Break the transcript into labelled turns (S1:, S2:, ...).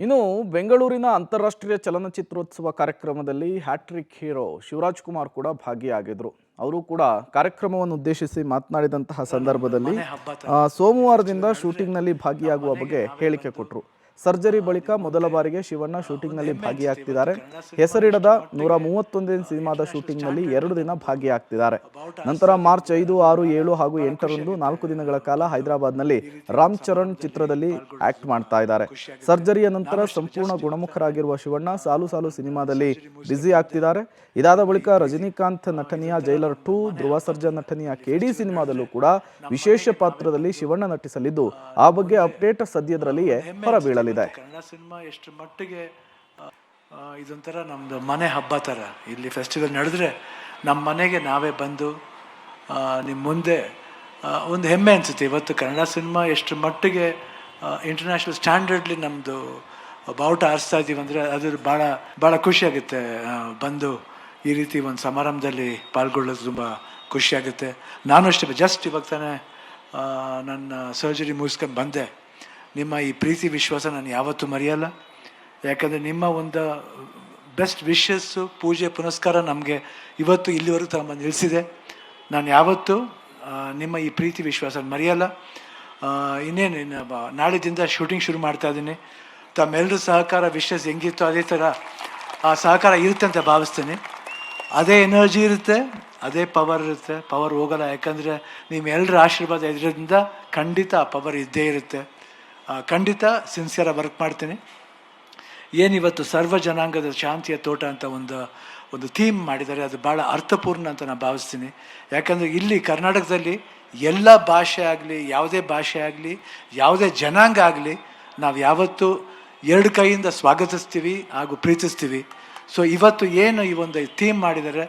S1: ಇನ್ನು ಬೆಂಗಳೂರಿನ ಅಂತಾರಾಷ್ಟ್ರೀಯ ಚಲನಚಿತ್ರೋತ್ಸವ ಕಾರ್ಯಕ್ರಮದಲ್ಲಿ ಹ್ಯಾಟ್ರಿಕ್ ಹೀರೋ ಶಿವರಾಜ್ ಕುಮಾರ್ ಕೂಡ ಭಾಗಿಯಾಗಿದ್ರು. ಅವರು ಕೂಡ ಕಾರ್ಯಕ್ರಮವನ್ನು ಉದ್ದೇಶಿಸಿ ಮಾತನಾಡಿದಂತಹ ಸಂದರ್ಭದಲ್ಲಿ ಸೋಮವಾರದಿಂದ ಶೂಟಿಂಗ್ನಲ್ಲಿ ಭಾಗಿಯಾಗುವ ಬಗ್ಗೆ ಹೇಳಿಕೆ ಕೊಟ್ಟರು. ಸರ್ಜರಿ ಬಳಿಕ ಮೊದಲ ಬಾರಿಗೆ ಶಿವಣ್ಣ ಶೂಟಿಂಗ್ನಲ್ಲಿ ಭಾಗಿಯಾಗ್ತಿದ್ದಾರೆ. ಹೆಸರಿಡದ 131ನೇ ಸಿನಿಮಾದ ಶೂಟಿಂಗ್ನಲ್ಲಿ 2 ದಿನ ಭಾಗಿಯಾಗ್ತಿದ್ದಾರೆ. ನಂತರ ಮಾರ್ಚ್ 5, 6, 7 ಹಾಗೂ 8ರಂದು 4 ದಿನಗಳ ಕಾಲ ಹೈದರಾಬಾದ್ನಲ್ಲಿ ರಾಮ್ ಚರಣ್ ಚಿತ್ರದಲ್ಲಿ ಆಕ್ಟ್ ಮಾಡ್ತಾ ಇದ್ದಾರೆ. ಸರ್ಜರಿಯ ನಂತರ ಸಂಪೂರ್ಣ ಗುಣಮುಖರಾಗಿರುವ ಶಿವಣ್ಣ ಸಾಲು ಸಾಲು ಸಿನಿಮಾದಲ್ಲಿ ಬ್ಯುಸಿ ಆಗ್ತಿದ್ದಾರೆ. ಇದಾದ ಬಳಿಕ ರಜನಿಕಾಂತ್ ನಟನೆಯ ಜೈಲರ್ 2, ಧ್ರುವ ಸರ್ಜಾ ನಟನೆಯ KD ಸಿನಿಮಾದಲ್ಲೂ ಕೂಡ ವಿಶೇಷ ಪಾತ್ರದಲ್ಲಿ ಶಿವಣ್ಣ ನಟಿಸಲಿದ್ದು, ಆ ಬಗ್ಗೆ ಅಪ್ಡೇಟ್ ಸದ್ಯದರಲ್ಲಿಯೇ ಹೊರಬೀಳಲಿದೆ.
S2: ಕನ್ನಡ ಸಿನಿಮಾ ಎಷ್ಟು ಮಟ್ಟಿಗೆ ಇದೊಂಥರ ನಮ್ದು ಮನೆ ಹಬ್ಬ ಥರ. ಇಲ್ಲಿ ಫೆಸ್ಟಿವಲ್ ನಡೆದ್ರೆ ನಮ್ಮ ಮನೆಗೆ ನಾವೇ ಬಂದು ನಿಮ್ಮ ಮುಂದೆ ಒಂದು ಹೆಮ್ಮೆ ಅನಿಸುತ್ತೆ. ಇವತ್ತು ಕನ್ನಡ ಸಿನಿಮಾ ಎಷ್ಟು ಮಟ್ಟಿಗೆ ಇಂಟರ್ನ್ಯಾಷನಲ್ ಸ್ಟ್ಯಾಂಡರ್ಡ್ಲಿ ನಮ್ಮದು ಬಾವುಟ ಆರಿಸ್ತಾ ಇದ್ದೀವಿ ಅಂದರೆ ಅದು ಭಾಳ ಖುಷಿಯಾಗುತ್ತೆ. ಬಂದು ಈ ರೀತಿ ಒಂದು ಸಮಾರಂಭದಲ್ಲಿ ಪಾಲ್ಗೊಳ್ಳೋದು ತುಂಬ ಖುಷಿಯಾಗುತ್ತೆ. ನಾನು ಅಷ್ಟೇ ಜಸ್ಟ್ ಇವಾಗ ತಾನೇ ನನ್ನ ಸರ್ಜರಿ ಮುಗಿಸ್ಕೊಂಡು ಬಂದೆ. ನಿಮ್ಮ ಈ ಪ್ರೀತಿ ವಿಶ್ವಾಸ ನಾನು ಯಾವತ್ತೂ ಮರೆಯಲ್ಲ. ಯಾಕಂದರೆ ನಿಮ್ಮ ಒಂದು ಬೆಸ್ಟ್ ವಿಶಸ್ಸು, ಪೂಜೆ ಪುನಸ್ಕಾರ ನಮಗೆ ಇವತ್ತು ಇಲ್ಲಿವರೆಗೂ ತಗೊಂಬಂದು ನಿಲ್ಲಿಸಿದೆ. ನಾನು ಯಾವತ್ತೂ ನಿಮ್ಮ ಈ ಪ್ರೀತಿ ವಿಶ್ವಾಸ ಮರೆಯಲ್ಲ. ಇನ್ನೇನು ನಾಳಿದಿಂದ ಶೂಟಿಂಗ್ ಶುರು ಮಾಡ್ತಾ ಇದ್ದೀನಿ. ತಮ್ಮೆಲ್ಲರ ಸಹಕಾರ ವಿಶ್ವಾಸ ಹೆಂಗಿತ್ತು ಅದೇ ಥರ ಆ ಸಹಕಾರ ಇರುತ್ತೆ ಅಂತ ಭಾವಿಸ್ತೀನಿ. ಅದೇ ಎನರ್ಜಿ ಇರುತ್ತೆ, ಅದೇ ಪವರ್ ಇರುತ್ತೆ. ಪವರ್ ಹೋಗಲ್ಲ. ಯಾಕಂದರೆ ನಿಮ್ಮೆಲ್ಲರ ಆಶೀರ್ವಾದ ಇದರಿಂದ ಖಂಡಿತ ಆ ಪವರ್ ಇದ್ದೇ ಇರುತ್ತೆ. ಖಂಡಿತ ಸಿನ್ಸಿಯರಾಗಿ ವರ್ಕ್ ಮಾಡ್ತೀನಿ. ಏನಿವತ್ತು ಸರ್ವ ಜನಾಂಗದ ಶಾಂತಿಯ ತೋಟ ಅಂತ ಒಂದು ಥೀಮ್ ಮಾಡಿದ್ದಾರೆ, ಅದು ಭಾಳ ಅರ್ಥಪೂರ್ಣ ಅಂತ ನಾನು ಭಾವಿಸ್ತೀನಿ. ಯಾಕಂದರೆ ಇಲ್ಲಿ ಕರ್ನಾಟಕದಲ್ಲಿ ಎಲ್ಲ ಭಾಷೆ ಆಗಲಿ, ಯಾವುದೇ ಭಾಷೆ ಆಗಲಿ, ಯಾವುದೇ ಜನಾಂಗ ಆಗಲಿ, ನಾವು ಯಾವತ್ತೂ 2 ಕೈಯಿಂದ ಸ್ವಾಗತಿಸ್ತೀವಿ ಹಾಗೂ ಪ್ರೀತಿಸ್ತೀವಿ. ಸೊ ಇವತ್ತು ಏನು ಈ ಒಂದು ಥೀಮ್ ಮಾಡಿದ್ದಾರೆ